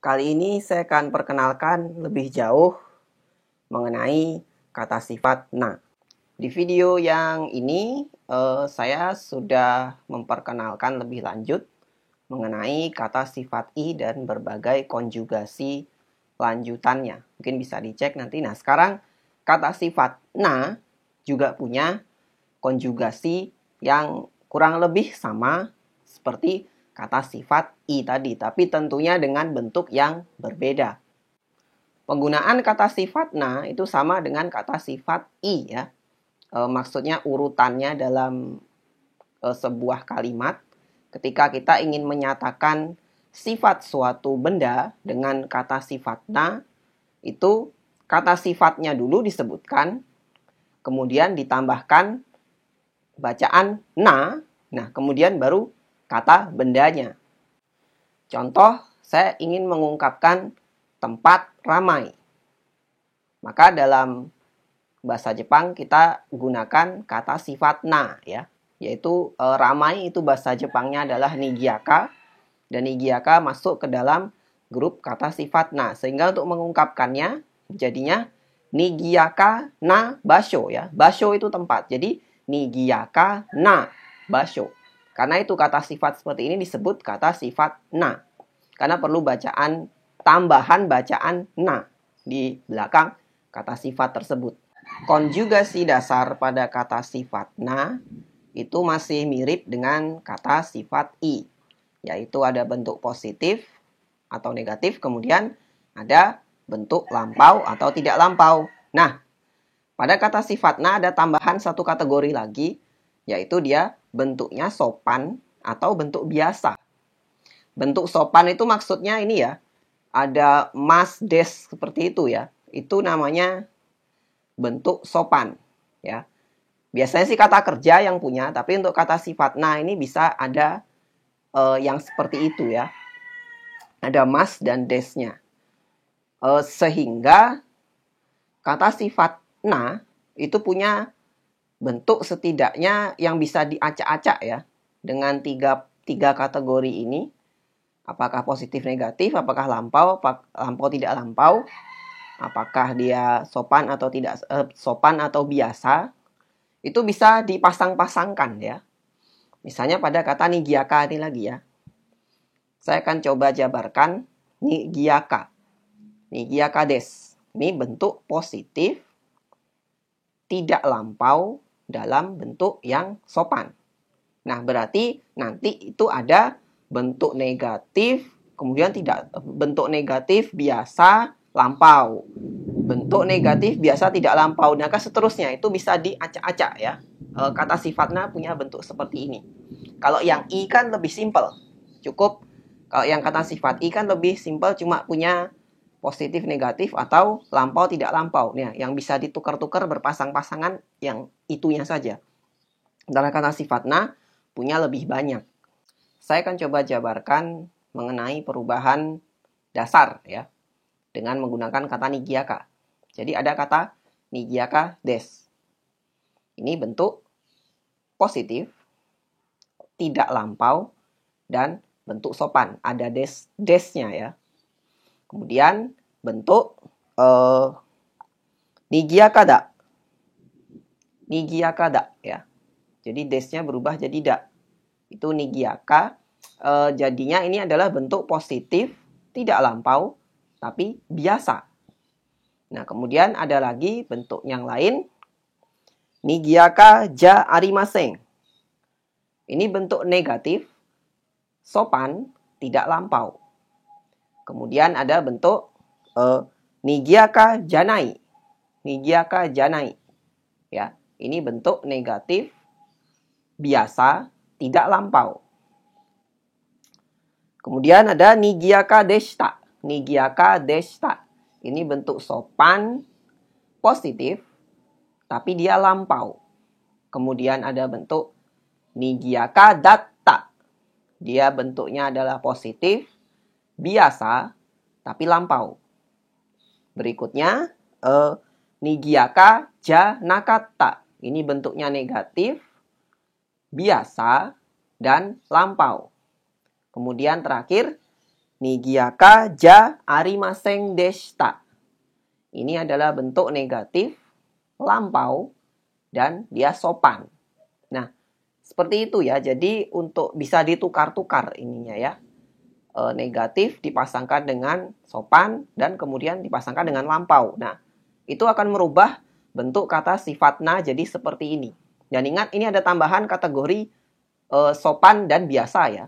Kali ini saya akan perkenalkan lebih jauh mengenai kata sifat na. Di video yang ini saya sudah memperkenalkan lebih lanjut mengenai kata sifat i dan berbagai konjugasi lanjutannya. Mungkin bisa dicek nanti. Nah, sekarang kata sifat na juga punya konjugasi yang kurang lebih sama seperti kata sifat i tadi, tapi tentunya dengan bentuk yang berbeda. Penggunaan kata sifat na itu sama dengan kata sifat i ya. Maksudnya urutannya dalam sebuah kalimat. Ketika kita ingin menyatakan sifat suatu benda dengan kata sifat na, itu kata sifatnya dulu disebutkan, kemudian ditambahkan bacaan na, nah kemudian baru kata bendanya. Contoh, saya ingin mengungkapkan tempat ramai. Maka dalam bahasa Jepang kita gunakan kata sifat na ya, yaitu ramai itu bahasa Jepangnya adalah nigiaka, dan nigiaka masuk ke dalam grup kata sifat na, sehingga untuk mengungkapkannya jadinya nigiaka na basho ya. Basho itu tempat. Jadi nigiaka na basho. Karena itu kata sifat seperti ini disebut kata sifat na. Karena perlu bacaan, tambahan bacaan na di belakang kata sifat tersebut. Konjugasi dasar pada kata sifat na itu masih mirip dengan kata sifat i. Yaitu ada bentuk positif atau negatif, kemudian ada bentuk lampau atau tidak lampau. Nah, pada kata sifat na ada tambahan satu kategori lagi, yaitu dia bentuknya sopan atau bentuk biasa. Bentuk sopan itu maksudnya ini ya, ada mas, des, seperti itu ya. Itu namanya bentuk sopan ya. Biasanya sih kata kerja yang punya, tapi untuk kata sifat na ini bisa ada yang seperti itu ya. Ada mas dan desnya. Sehingga kata sifat na itu punya bentuk setidaknya yang bisa diacak-acak ya. Dengan tiga kategori ini. Apakah positif negatif, apakah lampau tidak lampau, apakah dia sopan atau tidak sopan atau biasa. Itu bisa dipasang-pasangkan ya. Misalnya pada kata nigiaka ini lagi ya. Saya akan coba jabarkan nigiaka. Nigiaka des. Ini bentuk positif, tidak lampau dalam bentuk yang sopan. Nah, berarti nanti itu ada bentuk negatif, kemudian tidak bentuk negatif biasa lampau. Bentuk negatif biasa tidak lampau. Nah, seterusnya itu bisa diacak-acak ya. Kata sifatnya punya bentuk seperti ini. Kalau yang i kan lebih simpel. Cukup kalau yang kata sifat i kan lebih simpel, cuma punya positif negatif atau lampau tidak lampau. Nah, yang bisa ditukar-tukar berpasang-pasangan yang itunya saja. Dalam kata sifat na punya lebih banyak. Saya akan coba jabarkan mengenai perubahan dasar ya dengan menggunakan kata nigiaka. Jadi ada kata nigiaka des. Ini bentuk positif, tidak lampau, dan bentuk sopan. Ada desnya ya. Kemudian bentuk nigiaka da. Nigiaka da ya. Jadi desnya berubah jadi da. Itu nigiaka. Jadinya ini adalah bentuk positif, tidak lampau, tapi biasa. Nah, kemudian ada lagi bentuk yang lain. Nigiaka ja arimasen. Ini bentuk negatif, sopan, tidak lampau. Kemudian ada bentuk nigiaka janai. Nigiaka janai. Ya, ini bentuk negatif, biasa, tidak lampau. Kemudian ada nigiaka deshita. Nigiaka deshita. Ini bentuk sopan, positif, tapi dia lampau. Kemudian ada bentuk nigiaka datta. Dia bentuknya adalah positif, biasa, tapi lampau. Berikutnya, nigiaka ja nakatta. Ini bentuknya negatif, biasa, dan lampau. Kemudian terakhir, Nigiaka ja arimaseng deshita. Ini adalah bentuk negatif, lampau, dan dia sopan. Nah, seperti itu ya. Jadi untuk bisa ditukar-tukar ininya ya. Negatif dipasangkan dengan sopan dan kemudian dipasangkan dengan lampau. Nah, itu akan merubah bentuk kata sifat na jadi seperti ini. Dan ingat, ini ada tambahan kategori sopan dan biasa ya.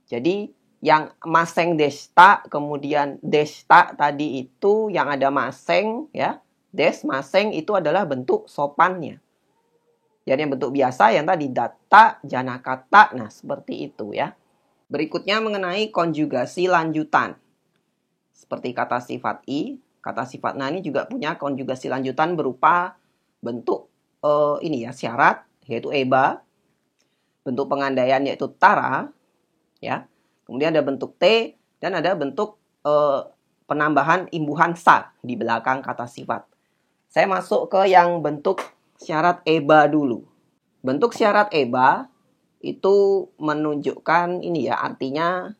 Jadi yang maseng deshita, kemudian deshita tadi itu yang ada maseng ya. Maseng itu adalah bentuk sopannya. Jadi yang bentuk biasa yang tadi datta, janakata. Nah, seperti itu ya. Berikutnya mengenai konjugasi lanjutan. Seperti kata sifat i, kata sifat na ini juga punya konjugasi lanjutan berupa bentuk ini ya, syarat yaitu eba, bentuk pengandaian yaitu tara, ya. Kemudian ada bentuk t dan ada bentuk penambahan imbuhan sa di belakang kata sifat. Saya masuk ke yang bentuk syarat eba dulu. Bentuk syarat eba itu menunjukkan ini ya, artinya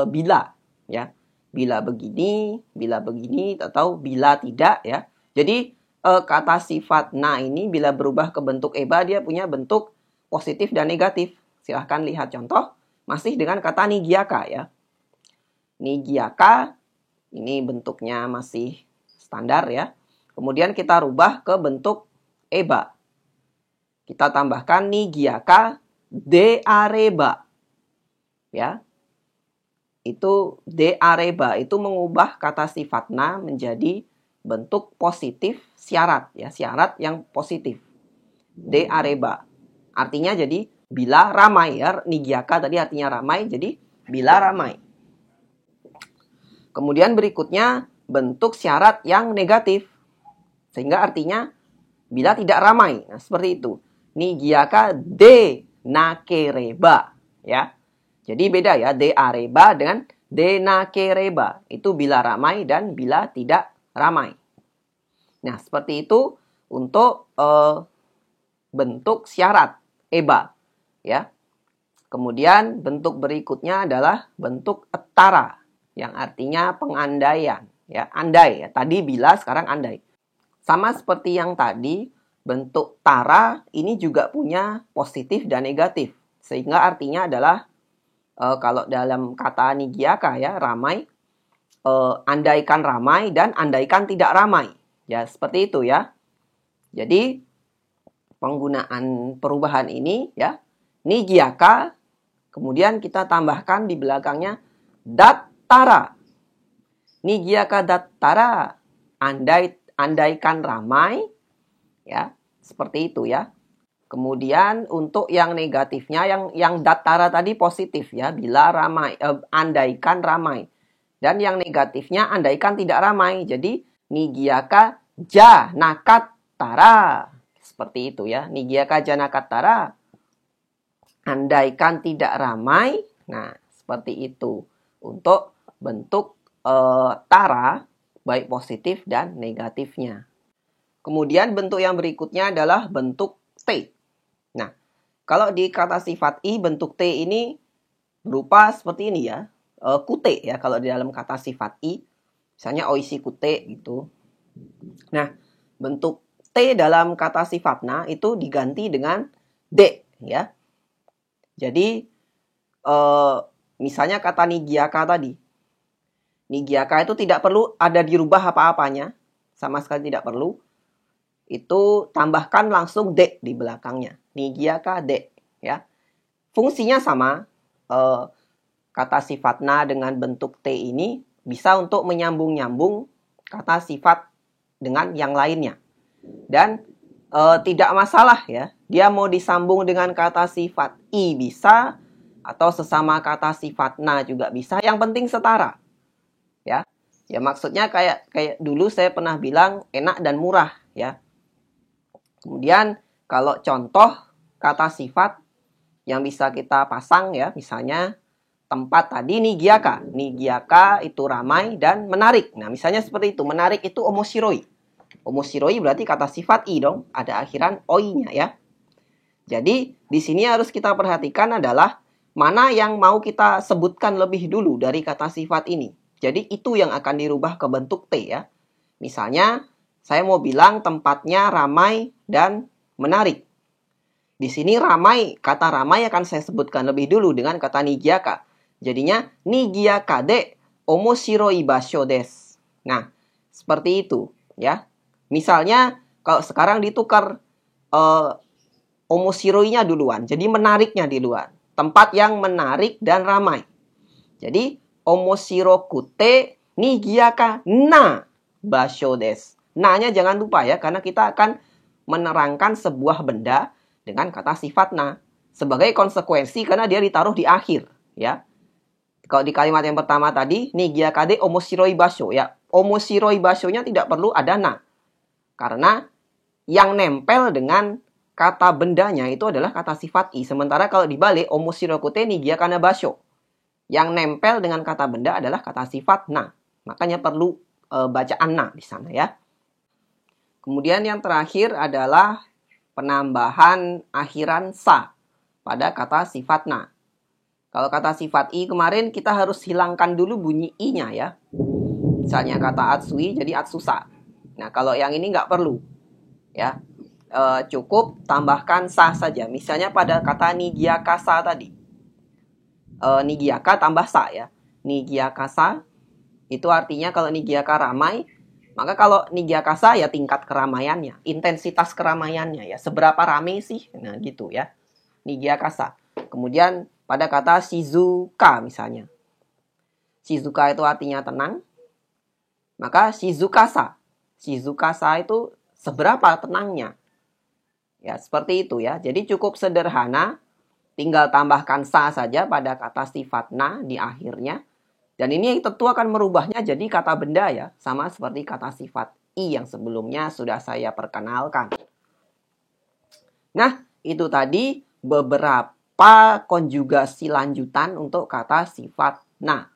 bila ya. Bila begini atau bila tidak ya. Jadi kata sifat na ini bila berubah ke bentuk eba dia punya bentuk positif dan negatif. Silahkan lihat contoh masih dengan kata nigiaka ya. Nigiaka ini bentuknya masih standar ya. Kemudian kita rubah ke bentuk eba. Kita tambahkan nigiaka de areba. Ya. Itu de areba itu mengubah kata sifat na menjadi bentuk positif syarat ya, syarat yang positif. De areba. Artinya jadi bila ramai ya, nigiaka tadi artinya ramai, jadi bila ramai. Kemudian berikutnya bentuk syarat yang negatif. Sehingga artinya bila tidak ramai. Nah, seperti itu. Nigiaka de nakereba. Ya. Jadi beda ya. De areba dengan de nakereba. Itu bila ramai dan bila tidak ramai. Nah, seperti itu untuk bentuk syarat eba. Ya. Kemudian bentuk berikutnya adalah bentuk etara. Yang artinya pengandaian. Ya, andai. Ya. Tadi bila, sekarang andai. Sama seperti yang tadi, bentuk tara ini juga punya positif dan negatif. Sehingga artinya adalah, kalau dalam kata nigiaka ya, ramai, andaikan ramai dan andaikan tidak ramai. Ya, seperti itu ya. Jadi, penggunaan perubahan ini ya, nigiaka, kemudian kita tambahkan di belakangnya dattara. Nigiaka dattara, andaikan ramai, ya, seperti itu ya. Kemudian untuk yang negatifnya, yang dattara tadi positif ya, bila ramai, andaikan ramai. Dan yang negatifnya andaikan tidak ramai. Jadi nigiaka ja nakattara. Seperti itu ya, nigiaka ja nakattara. Andaikan tidak ramai. Nah, seperti itu. Untuk bentuk tara, baik positif dan negatifnya. Kemudian bentuk yang berikutnya adalah bentuk T. Nah, kalau di kata sifat I, bentuk T ini berupa seperti ini ya. Kute ya, kalau di dalam kata sifat I. Misalnya oishi kute gitu. Nah, bentuk T dalam kata sifat na itu diganti dengan D ya. Jadi, misalnya kata nigiaka tadi. Nigiaka itu tidak perlu ada dirubah apa-apanya. Sama sekali tidak perlu. Itu tambahkan langsung de di belakangnya. Nigiaka de. Ya. Fungsinya sama. Kata sifat na dengan bentuk T ini bisa untuk menyambung-nyambung kata sifat dengan yang lainnya. Dan tidak masalah ya. Dia mau disambung dengan kata sifat I bisa. Atau sesama kata sifat na juga bisa. Yang penting setara. Ya maksudnya kayak dulu saya pernah bilang enak dan murah ya. Kemudian kalau contoh kata sifat yang bisa kita pasang ya, misalnya tempat tadi nigiaka. Nigiaka itu ramai dan menarik. Nah, misalnya seperti itu. Menarik itu omoshiroi. Omoshiroi berarti kata sifat i dong, ada akhiran oi-nya ya. Jadi di sini harus kita perhatikan adalah mana yang mau kita sebutkan lebih dulu dari kata sifat ini. Jadi itu yang akan dirubah ke bentuk T ya. Misalnya, saya mau bilang tempatnya ramai dan menarik. Di sini ramai, kata ramai akan saya sebutkan lebih dulu dengan kata nigiaka. Jadinya, nigiaka de omoshiroi basho desu. Nah, seperti itu ya. Misalnya, kalau sekarang ditukar omoshiroinya duluan. Jadi menariknya di luar. Tempat yang menarik dan ramai. Jadi, omoshirokute nigiaka na basho desu. Na-nya jangan lupa ya, karena kita akan menerangkan sebuah benda dengan kata sifat na. Sebagai konsekuensi karena dia ditaruh di akhir. Ya. Kalau di kalimat yang pertama tadi, nigiaka de omoshiroi basho. Ya, omoshiroi basho-nya tidak perlu ada na. Karena yang nempel dengan kata bendanya itu adalah kata sifat i. Sementara kalau dibalik, omoshirokute nigiaka na basho. Yang nempel dengan kata benda adalah kata sifat na. Makanya perlu bacaan na di sana ya. Kemudian yang terakhir adalah penambahan akhiran sa pada kata sifat na. Kalau kata sifat i kemarin kita harus hilangkan dulu bunyi i-nya ya. Misalnya kata atsui jadi atsusa. Nah kalau yang ini nggak perlu ya. Cukup tambahkan sa saja. Misalnya pada kata nigiaka sa tadi. Nigiaka tambah sa ya. Nigiaka sa itu artinya kalau nigiaka ramai. Maka kalau nigiaka sa ya tingkat keramaiannya. Intensitas keramaiannya ya. Seberapa ramai sih? Nah gitu ya. Nigiaka sa. Kemudian pada kata shizuka misalnya. Shizuka itu artinya tenang. Maka shizukasa. Shizukasa itu seberapa tenangnya. Ya seperti itu ya. Jadi cukup sederhana. Tinggal tambahkan sa saja pada kata sifat na di akhirnya. Dan ini tentu akan merubahnya jadi kata benda ya. Sama seperti kata sifat i yang sebelumnya sudah saya perkenalkan. Nah, itu tadi beberapa konjugasi lanjutan untuk kata sifat na.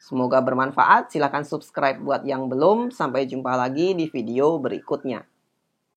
Semoga bermanfaat. Silakan subscribe buat yang belum. Sampai jumpa lagi di video berikutnya.